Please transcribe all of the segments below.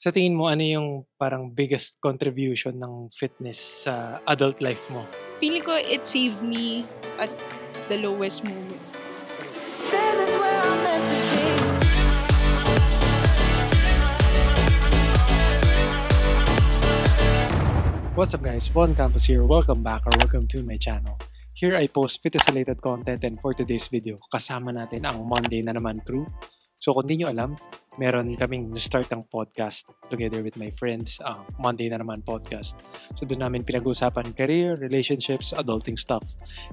Sa tingin mo, ano yung parang biggest contribution ng fitness sa adult life mo? Feeling ko it saved me at the lowest moments. This is where I'm meant to be. What's up guys? Bon Campus here. Welcome back or welcome to my channel. Here I post fitness-related content and for today's video, kasama natin ang Monday na naman crew. So kung di nyo alam, meron kaming start ng podcast together with my friends, Monday na naman podcast. So doon namin pinag-uusapan career, relationships, adulting stuff,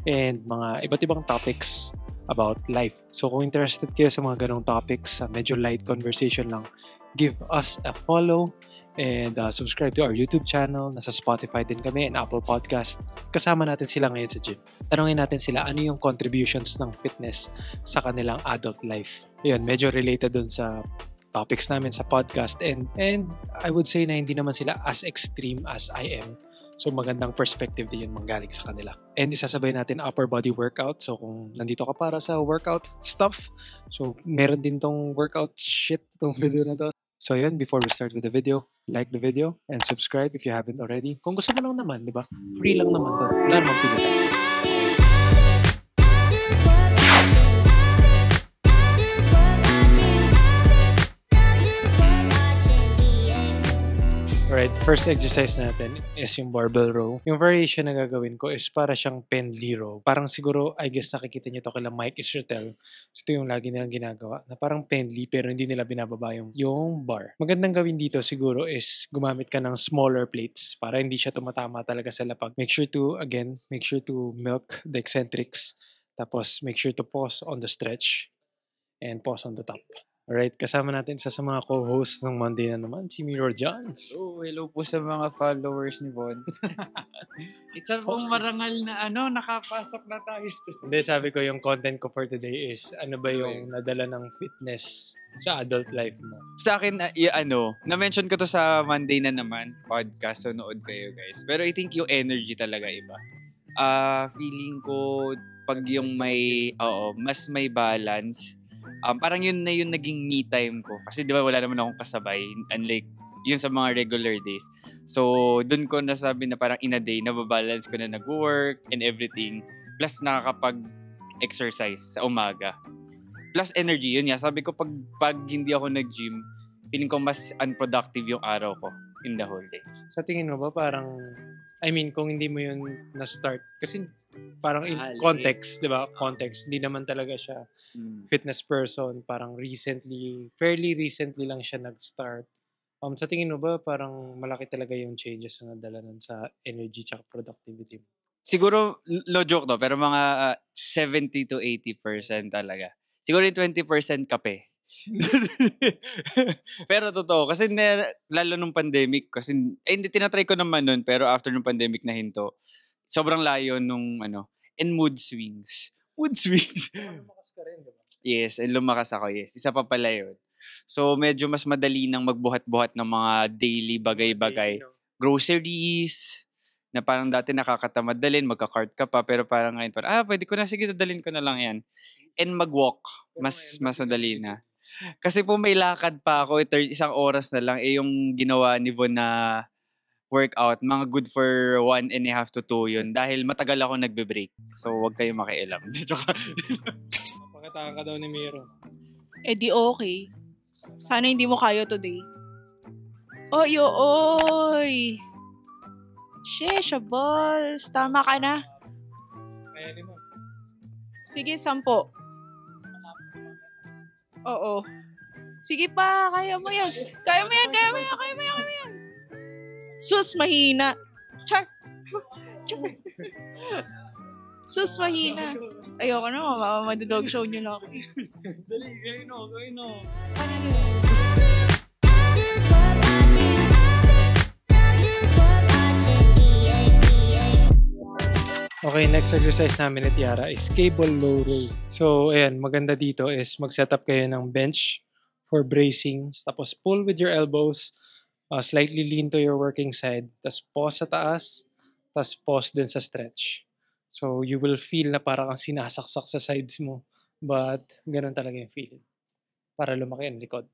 and mga iba't ibang topics about life. So kung interested kayo sa mga ganong topics, medyo light conversation lang, give us a follow and subscribe to our YouTube channel. Nasa Spotify din kami and Apple Podcast. Kasama natin sila ngayon sa gym. Tanungin natin sila ano yung contributions ng fitness sa kanilang adult life. Ayun, medyo related dun sa topics namin sa podcast and I would say na hindi naman sila as extreme as I am. So magandang perspective din yun manggaling sa kanila. And isasabay natin upper body workout. So kung nandito ka para sa workout stuff, so meron din tong workout shit tong video na to. So yun, before we start with the video, like the video and subscribe if you haven't already. Kung gusto mo lang naman, di ba? Free lang naman to. Wala namang pilitan. Alright, first exercise natin is yung barbell row. Yung variation na gagawin ko is para siyang pendlay row. Parang siguro, I guess nakikita niyo to kila Mike Israel. Ito yung lagi nilang ginagawa. Na parang pendlay pero hindi nila binababa yung bar. Magandang gawin dito siguro is gumamit ka ng smaller plates para hindi siya tumatama talaga sa lapag. Make sure to milk the eccentrics. Tapos make sure to pause on the stretch and pause on the top. Alright, kasama natin sa mga co-hosts ng Monday na naman, si Mirror Johns. Hello po sa mga followers ni Bon. It's a pong marangal na nakapasok na tayo. Hindi, sabi ko yung content ko for today is ano ba yung nadala ng fitness sa adult life mo? Sa akin, na-mention ko to sa Monday na naman podcast, so nood kayo guys. Pero I think yung energy talaga iba. Feeling ko pag yung mas may balance, parang yun na yung naging me time ko. Kasi di ba wala naman akong kasabay. Unlike yun sa mga regular days. So, dun ko nasabi na parang in a day, nababalance ko na nag-work and everything. Plus, nakakapag-exercise sa umaga. Plus, energy. Yun nga. Sabi ko, pag hindi ako nag-gym, feeling ko mas unproductive yung araw ko in the whole day. Sa tingin mo ba parang, kung hindi mo yun na-start, kasi parang in context, di ba? Context, hindi naman talaga siya fitness person. Parang fairly recently lang siya nag-start. Sa tingin mo ba parang malaki talaga yung changes na nadala nun sa energy tsaka productivity mo? Siguro, no joke to, pero mga 70 to 80% talaga. Siguro yung 20% kape. Pero totoo, kasi lalo nung pandemic, kasi hindi tinatry ko naman nun, pero after nung pandemic na hinto, sobrang layo nung and mood swings. Mood swings. Lumakas ka rin, diba? Yes, and lumakas ako, yes. Isa pa pala yun. So, medyo mas madali nang magbuhat-buhat ng mga daily bagay-bagay. Groceries, na parang dati nakakatamad dalhin, magka-cart ka pa, pero parang ngayon pwede ko na, sige, dadalhin ko na lang yan. And mag-walk, mas madali na. Kasi po may lakad pa ako, isang oras na lang, yung ginawa ni Von na workout, mga good for 1.5 to 2 yun. Dahil matagal ako nagbe-break. So, wag kayong makialam. Pagkataka ka daw ni Miro. Di okay. Sana hindi mo kaya today. Oy! Sheesh, boss. Tama ka na. Kaya mo. Sige, 10. Oo. Sige pa, kaya mo yan. Kaya mo yan. Sus, mahina. Char. Sus, mahina. Ayoko na, madodog show nyo lang ako. Dali, gawin no. Okay, next exercise namin ni Tiara is cable low row. So, ayan, maganda dito is mag-set up kayo ng bench for bracing. Tapos, pull with your elbows. Slightly lean to your working side. Tapos, pause sa taas. Tapos, pause din sa stretch. So, you will feel na parang kang sinasaksak sa sides mo. But, ganun talaga yung feeling. Para lumaki ang likod.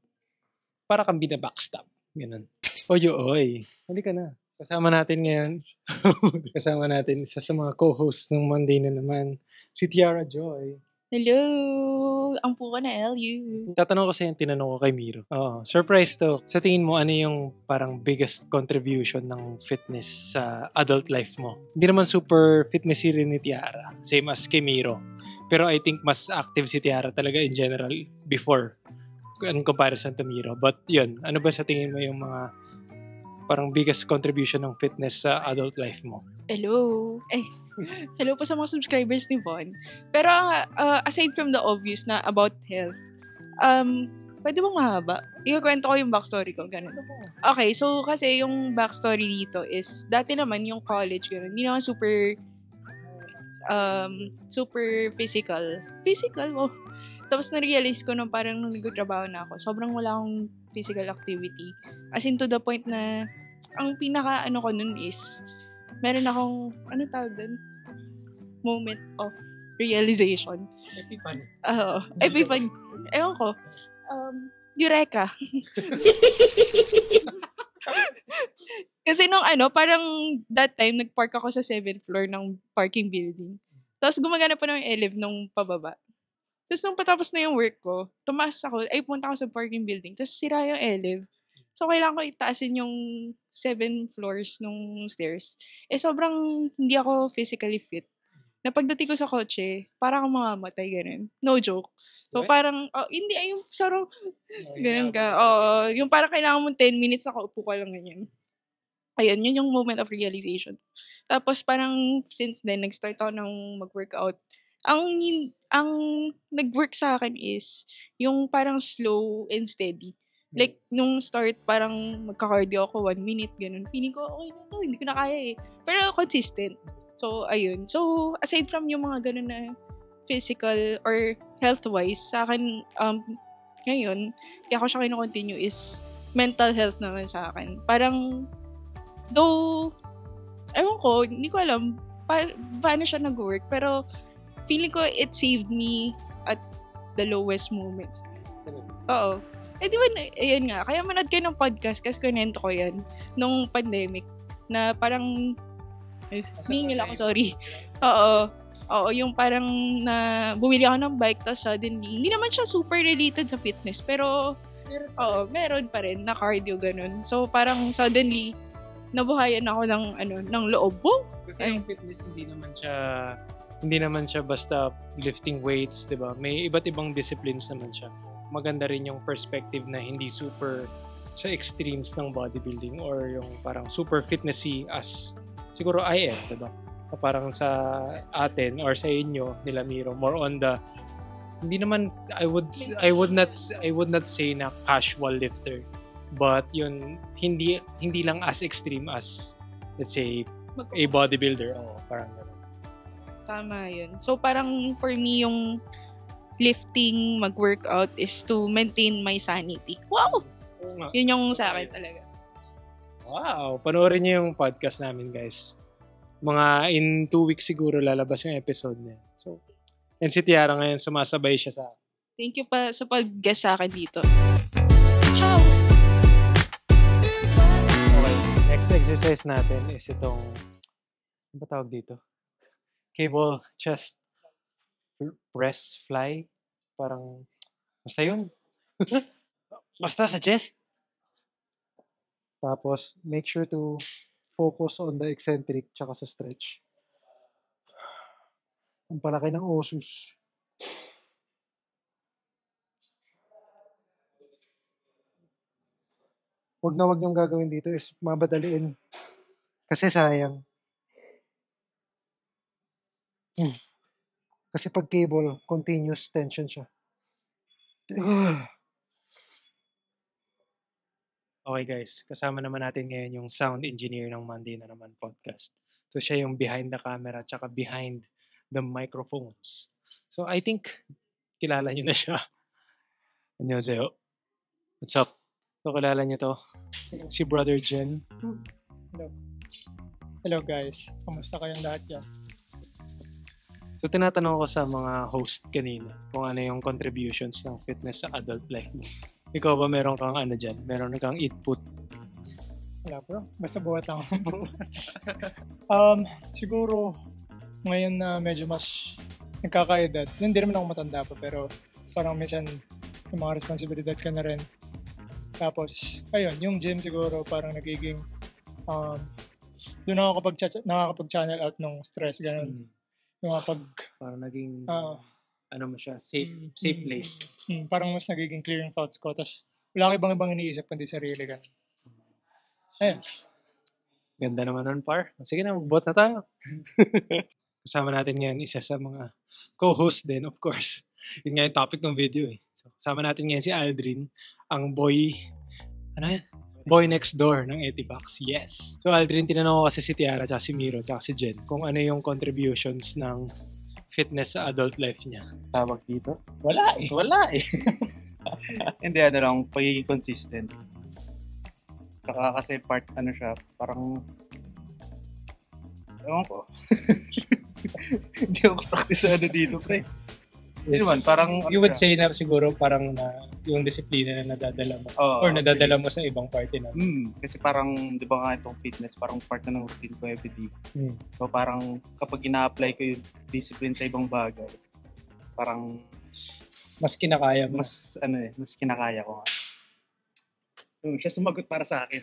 Para kang bina-backstab. Ganun. Oy. Halika na. Kasama natin ngayon. Kasama natin isa sa mga co-hosts ng Monday na naman, si Tiara Joy. Hello! Ang puka na LU. Tatanong ko sa'yo yung tinanong ko kay Miro. Oo, surprise to. Sa tingin mo, ano yung parang biggest contribution ng fitness sa adult life mo? Hindi naman super fitnessy rin ni Tiara. Same as kay Miro. Pero I think mas active si Tiara talaga in general before in comparison to Miro. But yun, ano ba sa tingin mo yung mga parang biggest contribution ng fitness sa adult life mo? Hello! Hello po sa mga subscribers ni Von. Pero aside from the obvious na about health, pwede bang mahaba? Ikukwento ko yung backstory ko, ganun. Okay, so kasi yung backstory dito is, dati naman yung college, ganun, hindi naman super physical. Oh. Tapos na-realize ko nung parang nung nagtatrabaho na ako, sobrang wala akong physical activity. As in to the point na, ang pinaka ko nun is, meron akong, tawag dun? Moment of realization. Epiphany. Epiphany. Ewan ko. Eureka. Kasi nung parang that time, nag-park ako sa 7th floor ng parking building. Tapos gumagana pa ng elev nung pababa. Tapos nung patapos na yung work ko, punta ako sa parking building. Tapos sira yung elev. So, kailangan ko itaasin yung 7 floors nung stairs. Sobrang hindi ako physically fit. Na pagdating ko sa kotse, parang akong mamamatay, ganun. No joke. So, parang, hindi, yung sarong, ganun ka. Yung parang kailangan mo 10 minutes, nakaupo ka lang ganyan. Ayun, yun yung moment of realization. Tapos, parang, since then, nag-start ako ng mag-workout. Ang nag-work sa akin is, yung parang slow and steady. Like, nung start, parang magka-cardio ako 1 minute, ganun. Feeling ko, okay na to, hindi ko na kaya eh. Pero consistent. So, ayun. So, aside from yung mga ganun na physical or health-wise, sa akin, ngayon, kaya ko siya kino-continue is mental health naman sa akin. Parang, though, ewan ko, hindi ko alam paano siya nag-work, pero feeling ko it saved me at the lowest moments. Oo. Di ba, ayan nga, kaya manood kayo ng podcast kasi kunento ko yan nung pandemic na parang, ningil ako, sorry. Oo, yung parang na bumili ako ng bike tapos suddenly, hindi naman siya super related sa fitness, pero, meron pa rin na cardio, ganun. So, parang suddenly, nabuhayan ako ng loob ko. Kasi yung fitness, hindi naman siya basta lifting weights, di ba? May iba't ibang disciplines naman siya. Maganda rin yung perspective na hindi super sa extremes ng bodybuilding or yung parang super fitnessy as siguro I am, diba? Parang sa atin or sa inyo nila Miro, more on the hindi naman I would not say na casual lifter, but yun hindi lang as extreme as let's say a bodybuilder. Parang gano'n. Tama yun. So parang for me yung lifting, mag-workout is to maintain my sanity. Wow! Yun yung sa akin talaga. Wow! Panoorin niyo yung podcast namin, guys. Mga in 2 weeks siguro lalabas yung episode niya. So, and si Tiara ngayon, sumasabay siya sa akin. Thank you pa sa pag-guest sa akin dito. Ciao! Okay, next exercise natin is itong, ano ba tawag dito? Cable chest press fly. Parang, basta yun. Basta sa chest. Tapos, make sure to focus on the eccentric tsaka sa stretch. Ang palaki ng osus. Wag niyong gagawin dito is mabadaliin. Kasi sayang. Kasi pag cable, continuous tension siya. Okay guys, kasama naman natin ngayon yung sound engineer ng Monday na naman podcast. So siya yung behind the camera tsaka behind the microphones. So I think kilala niyo na siya. Annyeonghaseyo. What's up? So kilala niyo to. Si Brother Jen. Hello guys, kamusta kayong lahat yan? So tinatanong ko sa mga host kanina kung ano yung contributions ng fitness sa adult life mo. Ikaw ba meron kang ano dyan? Meron kang input Wala bro, basta buhat lang. Siguro, ngayon na medyo mas nagkakaedad, hindi naman ako matanda pa, pero parang minsan yung mga responsibilidad ka na rin. Tapos, ayun, yung gym siguro parang nagiging, doon nakakapag-channel out ng stress, ganun. Yung Parang naging, ah, ano mo siya, safe place. parang mas nagiging clear yung thoughts ko. Tapos, wala akong ibang iniisip kundi sarili ka. Ayun. Ganda naman nun, par. Sige na, mag-bot na tayo. Kasama natin ngayon isa sa mga co-host din, of course. Yun nga yung topic ng video eh. So, kasama natin ngayon si Aldrin, ang boy, boy next door ng Etipax. Yes. So Aldrin, tinanong ko kasi si Tiara, tsaka si Miro, tsaka si Jen, kung ano yung contributions ng fitness sa adult life niya. Tawag dito? Wala eh. Wala eh. Hindi, ano lang, pagiging consistent. Saka kasi part, ano siya, parang, ewan ko. Hindi ako praktisado dito, pre. Hindi naman, parang, You would say na siguro parang na yung disiplina na nadadala mo Oo, or nadadala mo sa ibang party na. kasi parang, di ba nga itong fitness, parang part na ng routine ko everyday. So parang, kapag ina-apply ko yung discipline sa ibang bagay, parang, Mas kinakaya mo. mas kinakaya ko nga. Siya sumagot para sa akin.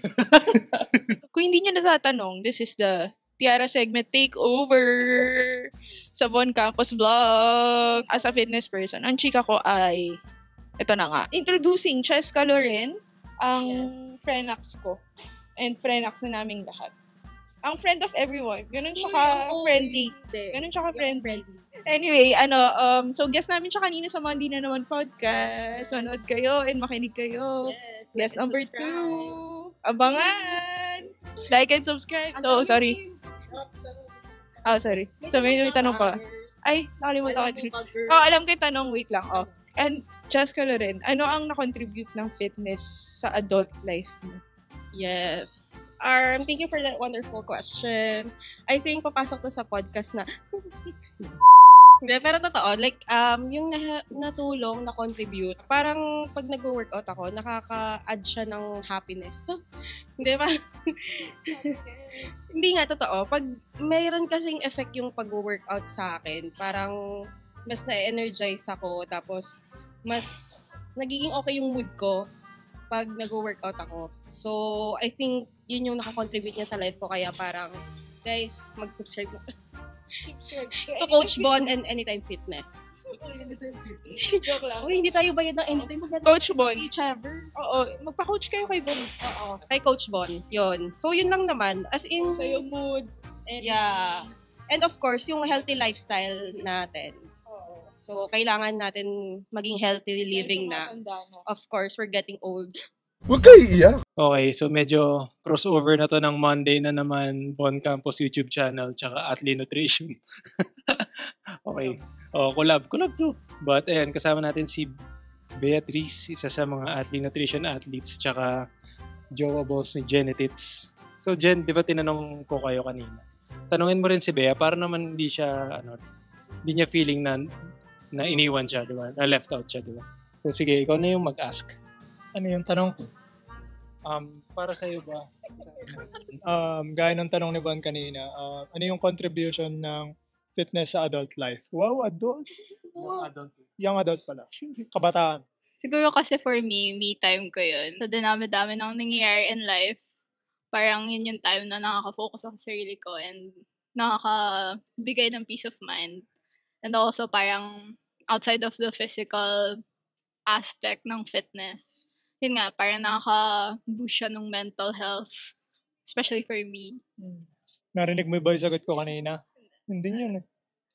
Kung hindi nyo natatanong, this is the Tiara segment takeover sa Bon Campus Vlog. As a fitness person, ang chika ko ay, ito na nga, introducing Cheska Loren, ang Frenax ko. And Frenax na naming lahat. Ang friend of everyone. Ganun siya ka-friendly. Ganun siya ka-friendly. Anyway, so guest namin siya kanina sa Monday na naman podcast. Manood kayo and makinig kayo. Guest number 2. Abangan! Like and subscribe. So, sorry. Sorry. So, may tanong pa. Ay, nakalimutan ko. Alam ko yung tanong. Wait lang. And, Cheska Loren, ano ang na-contribute ng fitness sa adult life mo? Yes. Thank you for that wonderful question. I think papasok to sa podcast na hindi, pero totoo, like, yung natulong, na-contribute, parang pag nag-workout ako, nakaka-add siya ng happiness. Hindi ba? Hindi nga, totoo. Pag mayroon kasing effect yung pag-workout sa akin, parang mas na-energize ako, tapos mas nagiging okay yung mood ko pag nag-workout ako. So, I think yun yung nakakontribute niya sa life ko, kaya parang, guys, mag-subscribe na. To Coach Bon and Anytime Fitness. Joke lang. Uy, hindi tayo bayad ng Anytime. Coach Bon. Each other. Oo, magpa-coach kayo kay Bon. Oo, kay Coach Bon. Yun. So, yun lang naman. As in, Sa yung mood. yeah. And of course, yung healthy lifestyle natin. So, kailangan natin maging healthy living na. Of course, we're getting old. Huwag kayo iiyak. Okay, so medyo crossover na to ng Monday na naman Bon Campus YouTube channel tsaka Atlee Nutrition. Okay. Collab to. But ayan, kasama natin si Beatrice, isa sa mga Atlee Nutrition athletes tsaka jowa boss ni Genetits. So Jen, di ba tinanong ko kayo kanina? Tanungin mo rin si Bea para naman hindi niya feeling na iniwan siya, di ba? Na left out siya, di ba? So sige, ikaw na yung mag-ask. Ano yung tanong? Para sa iyo ba? Gaya ng tanong ni Bon kanina, ano yung contribution ng fitness sa adult life? Wow, adult? Young adult pala. Kabataan. Siguro kasi for me time ko yun. Sa dinami-dami ng nangyayari in life, parang yun yung time na nakaka-focus ako sa sarili ko and nakakabigay ng peace of mind. And also parang outside of the physical aspect ng fitness, yun nga, parang nakaka-boost siya ng mental health. Especially for me. Narinig mo ba yung sagot ko kanina? Hindi yun eh.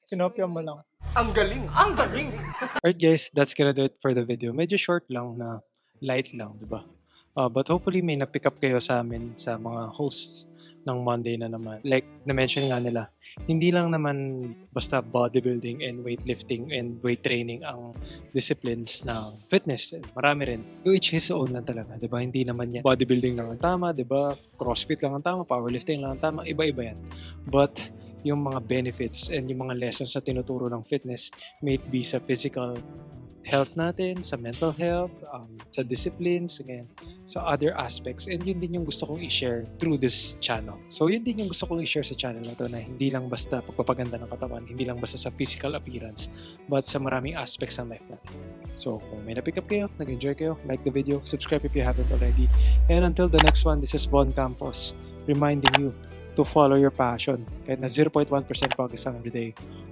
Sinopya mo lang. Alright guys, that's gonna do it for the video. Medyo short lang na light lang, di ba? But hopefully may na-pick up kayo sa amin sa mga hosts ng Monday na naman. Like na-mention nga nila, hindi lang naman basta bodybuilding and weightlifting and weight training ang disciplines ng fitness. Marami rin. To each his own lang talaga, di ba? Hindi naman yan bodybuilding lang ang tama, di ba? CrossFit lang ang tama, powerlifting lang ang tama, iba-iba yan. But yung mga benefits and yung mga lessons na tinuturo ng fitness, may it be sa physical health natin, sa mental health, sa disciplines, again, sa other aspects. And yun din yung gusto kong i-share through this channel. So yun din yung gusto kong i-share sa channel na to, na hindi lang basta pagpapaganda ng katawan, hindi lang basta sa physical appearance, but sa maraming aspects ng life natin. So kung may na-pick up kayo, nag-enjoy kayo, like the video, subscribe if you haven't already. And until the next one, this is Bon Campos, reminding you to follow your passion. Kahit na 0.1% progress lang every day,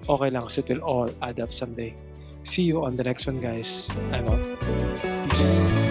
okay lang kasi it will all add up someday. See you on the next one, guys. I'm out. Peace.